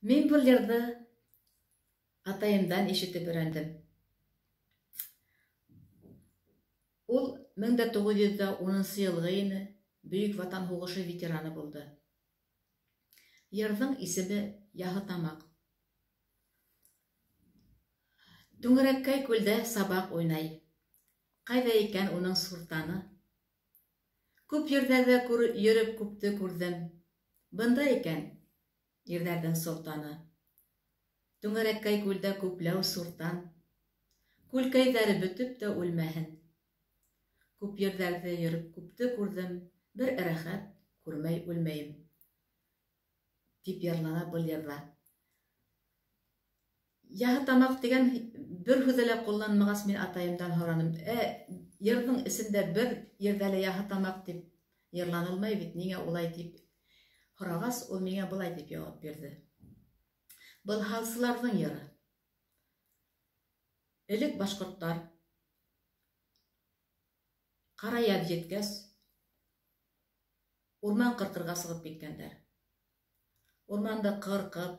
Мен бұл жерді атайымдан ишетіп өйрәндем. Ул 1910 елгы ине, Бөек Ватан һугышы ветераны булды. Йырдың исеме Яһытамак. Түңәрәккәй күлдә сабак уйнай. Кайда икән уның суртаны? Күп йөрдәрдә йөреп күпте күрдем. Бында икән йөрдәрдән солтаны. Түңәрәккәй күлдә күпләү суртан. Күлкәйҙәре бөтөп тә үлмәһен. Күп йөрдәрдә йөреп күпте күрдем. Бер рәхәт күрмәй үлмәйем. Дип йырлана был йырда. Яһытамак дигән бер һүҙе лә ҡулланмағас, мин атайымдан һораным. Йырҙың эсендә бер ерҙә лә Яһытамак дип йырланылмай бит, ниңә улай дип һорағас, ул миңә былай дип яуап бирҙе. Был һалсыларҙың йыры. Элек башҡорттар ҡара яҙ еткәс, урман ҡырҡырға сығып киткәндәр. Урманды ҡырҡып,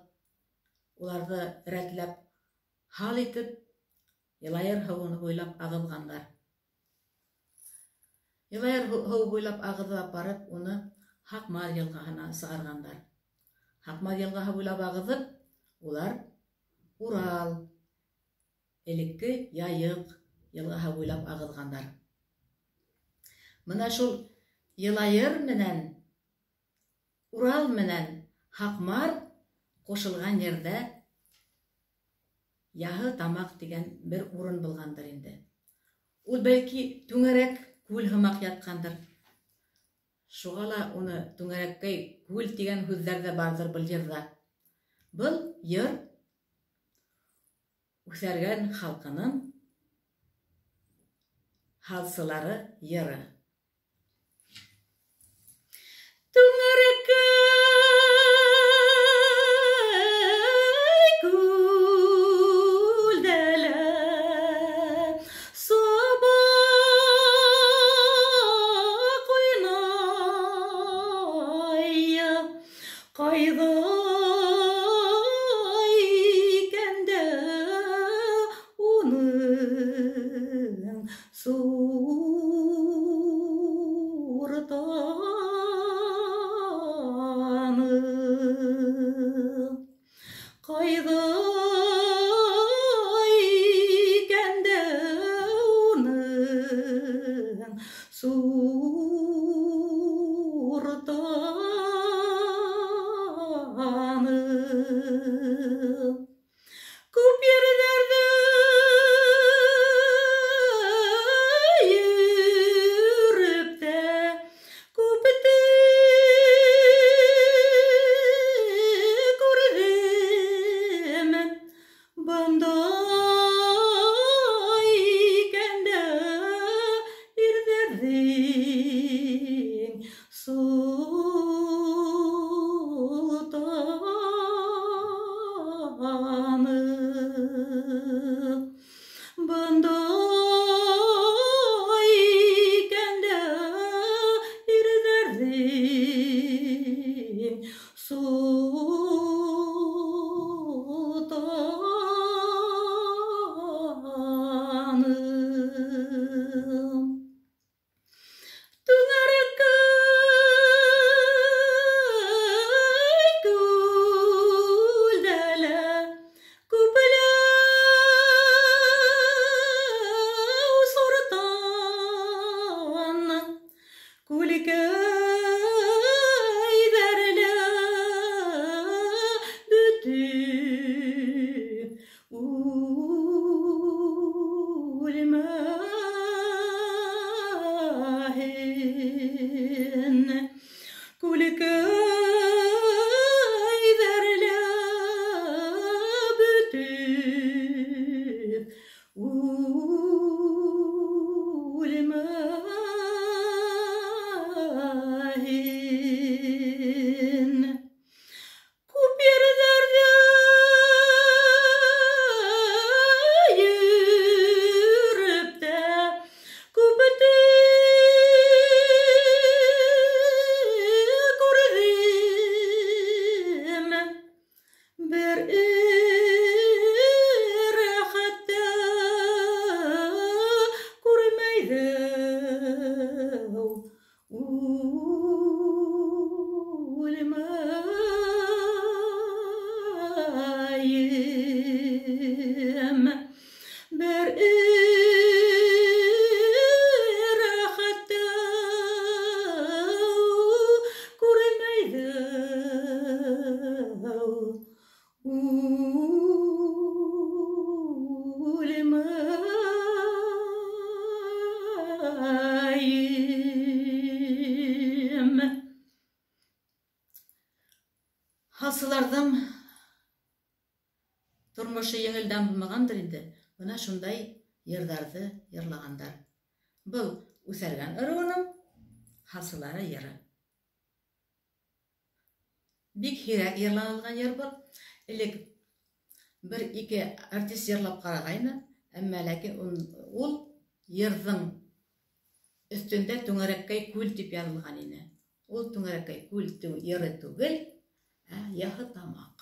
уларҙы рәтләп, һал итеп, Йылайыр һыуын буйлап ағыҙғандар. Йылайыр һыуы буйлап ағыҙып барып, уны Һаҡмар йылғаһына сығарғандар. Һаҡмар йылғаһы буйлап ағыҙып, улар Урал, элекке Яйыҡ йылғаһы буйлап ағыҙғандар. Мына шул Йылайыр менән, Урал менән Һаҡмар ҡушылған ерҙә Яһытамак дигән бер урын булғандыр инде. Ул бәлки түңәрәк күл һымаҡ ятҡандыр. Шуға ла уны түңәрәккәй күл тигән һүҙҙәр ҙә барҙыр был йырҙа. Был йыр үҫәргән халҡының һалсылары йыры. Хасыларҙың тормошы еңелдән булмағандыр инде. Бына шундай йырҙарҙы йырлағандар. Был үҫәргән ырыуының хасылары йыры. Бик һирәк йырланылған йыр был. Элек бер-ике артист йырлап ҡарағайны, әммә ләкин ул йырҙың өҫтөндә Түңәрәккәй күл тип яҙылған ине. Ул Түңәрәккәй күл йыры түгел, Яһытамаҡ.